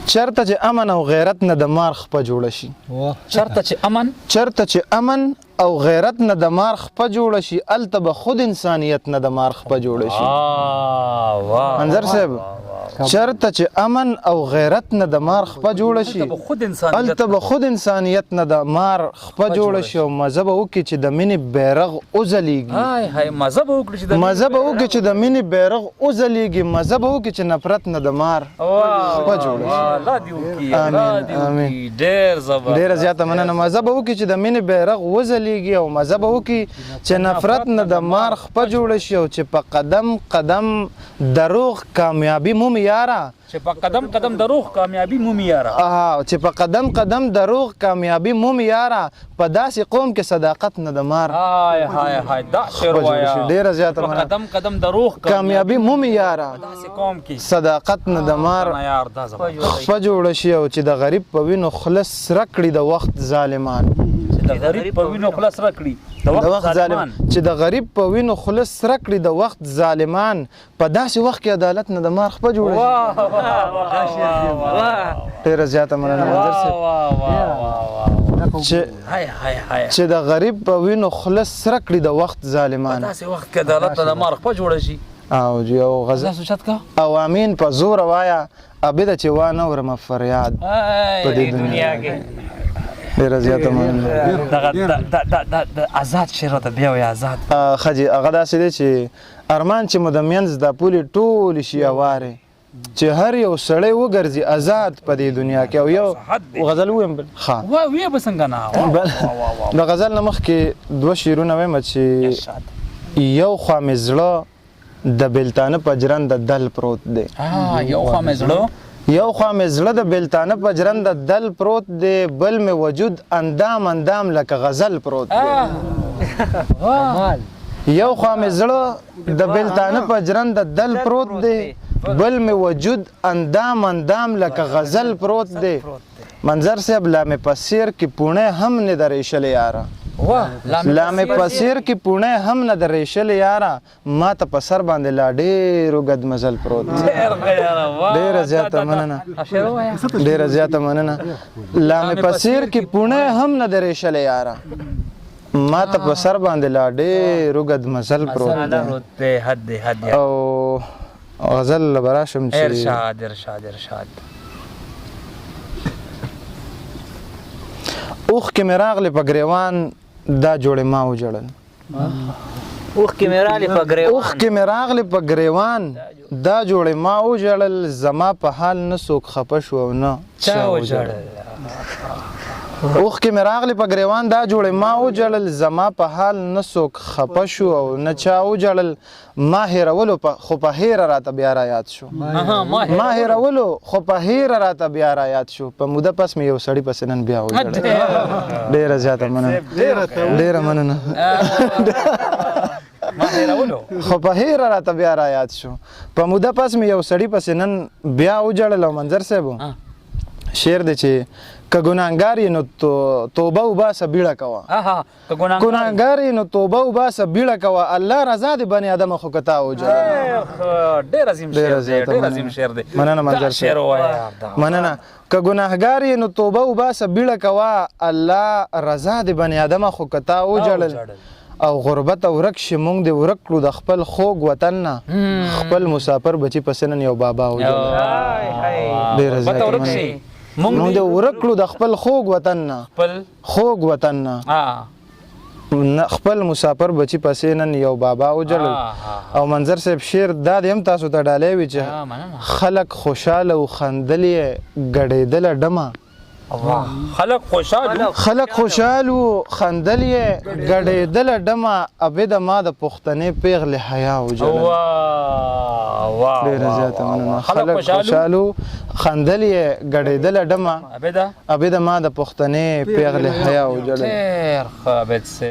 چرته چې امن او غیرت نه د مار خپه جوړه شي. چرته چې امن او غیرت نه د مار خپه جوړه شي، الته به خود انسانیت نه د مار خپه جوړه شي. منظر صاحب چرته چې امن او غیرت نه د مار خپه جوړه شي، الته به خود انسانیت نه د مار خپه جوړه شي. او مزه به وکړي چې د مینې بیرغ وځلیږي، مزه به وکړي چې د مینې بیرغ وځلیږي، مزه به وکړي چې نفرت نه د مار خپه جوړه شي. آمین. ډېره زیاته مننه. مزه به وکړي چې د مینې بیرغ وځلیږي او مزه به وکړي چې نفرت نه د مار خپه جوړه شي. او چې په قدم قدم دروغ کامیابي مومي یاره، چې په قدم قدم دروغ کامیابي مومي یاره، چې په قدم قدم دروغ کامیابي مومي یاره، په داسې قوم کې صداقت نه د مار. دا شعر وایا. ډېره زیاته مننه. په قدم قدم دروغ کامیابي مومي یاره، په داسې قوم کې صداقت نه د مار خپه جوړه شي. او چې د غریب په وینو خوله سره کړي د وخت ظالمان، د غریب په وینو خوله سره کړي د وخت ظالمان، چې د غریب په وینو خوله سره کړي د وخت ظالمان، په داسې وخت کې عدالت نه د مار خپه جوړه شي. ډېره زیاته مننه منظر صاحب. چې د غریب په وینو خوله سره کړي د وخت ظالمان، په داسې وخت کې عدالت نه د مار خپه جوړه شي. او جی او غزل او امین په زور وایا، ابدا چې وانه ورم فریاد په دې دنیا کې. ډېره زیاته مننه. د آزاد شعر ته بیا وایي آزاد خجي هغه داسې دی چې ارمان چې مو د منځ د پولې ټولې شي اوارې، چې هر یو سړی وګرځي آزاد په دې دنیا کې. او یو غزل ویم ښه وایې به څنګه نه. د غزل نه مخکې دوه شعرونه وایم چې یو خوا مې زړه د بېلتانه په جرنده دل پروت دی. یو خوا مې زړه د بېلتانه په جرنده دل پروت دی، بل مې وجود اندام اندام لکه غزل پروت دی. یو خوا مې زړه د بېلتانه په جرنده دل پروت دی، بل مې وجود اندام اندام لکه غزل پروت دی. منظر صاحب لا مې په سیر کې پوڼې هم نه درېښلې یاره، لا مې په سیر کې پوڼې هم نه درېښلې یاره، ما ته په سر باندې لا ډېر اوږد مزل پروت دی. ډېره زیاته مننه. ډېره زیاته مننه. لا مې په سیر کې پوڼې هم نه درېښلې یاره، ما ته په سر باندې لا ډېر اوږد مزل پروت دی. او غزل به راشم چې ارشاد اوښکې مې راغلې په ګریوان دا جوړې ما وجړل. اوښکې مې راغلې په ګریوان دا جوړې ما وجړل، زما په حال نه څوک خفه شو او نه چا وجړل. اوښکې مې راغلې په ګریوان دا جوړې ما وجړل، زما په حال نه څوک خفه شو او نه چا وجړل. ما هېرولو خو په هېره راته بیا رایاد شو، ما هېرولو خو په هېره راته بیا رایاد شو، په موده پس مې یو سړي پسې نن بیا وجړل. ډېره زیاته مننه. ډېره مننه. خو په هېره راته بیا رایاد شو، په موده پس مې یو سړي پسې نن بیا وجړل. او منظر صاحب شعر دی چې که ګناهګار یې نو توبه وباسه بیړه کوه، ګناهګار یې نو توبه وباسه بیړه کوه، الله رضا د بني ادمه خو که تا وجړل. ډېر عظیم شعر دی. مننه منظر صاحب. مننه. که ګناهګار یې نو توبه وباسه بیړه کوه، الله رضا د بني ادمه خو که تا وجړل. او غربت ورک شي مونږ دې ورک کړو د خپل خوږ وطن نه، خپل مسافر بچي پسې نن یو بابا وجړل. ډېره زیاته مننه. مونږ دې ورک کړو د خپل خوږ وطن نه، خوږ وطن نه، خپل مسافر بچي پسې نن یو بابا وجړل. او منظر صاحب شعر دا دې هم تاسو ته ډالۍ وي چې خلک خوشحاله او خندل یې ګډېدله ډمه، خلک خوشحال و خندل یې ګډېدله ډمه، ابد ما د پښتنې پیغلې حیا وجړل. ډېره زیاته مننه. خلک خوشحال و خندل یې ګډېدله ډمه، ابد ما د پښتنې پیغلې حیا وجړل.